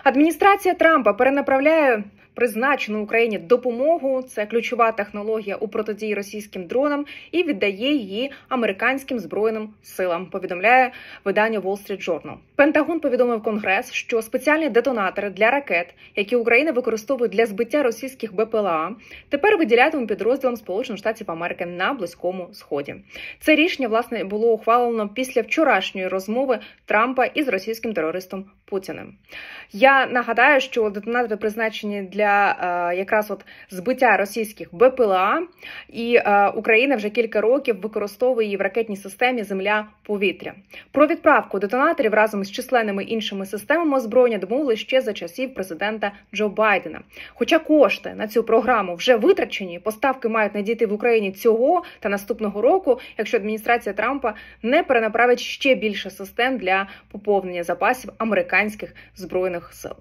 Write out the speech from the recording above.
Адміністрація Трампа перенаправляє призначену Україні допомогу, це ключова технологія у протидії російським дронам, і віддає її американським збройним силам, повідомляє видання Wall Street Journal. Пентагон повідомив Конгрес, що спеціальні детонатори для ракет, які Україна використовує для збиття російських БПЛА, тепер виділятимуть підрозділам Сполучених Штатів Америки на Близькому Сході. Це рішення, власне, було ухвалено після вчорашньої розмови Трампа із російським терористом Путіним. Я нагадаю, що детонатори призначені для якраз збиття російських БПЛА, і Україна вже кілька років використовує її в ракетній системі «Земля-повітря». Про відправку детонаторів разом з численними іншими системами озброєння домовились ще за часів президента Джо Байдена. Хоча кошти на цю програму вже витрачені, поставки мають надійти в Україні цього та наступного року, якщо адміністрація Трампа не перенаправить ще більше систем для поповнення запасів американських збройних сил.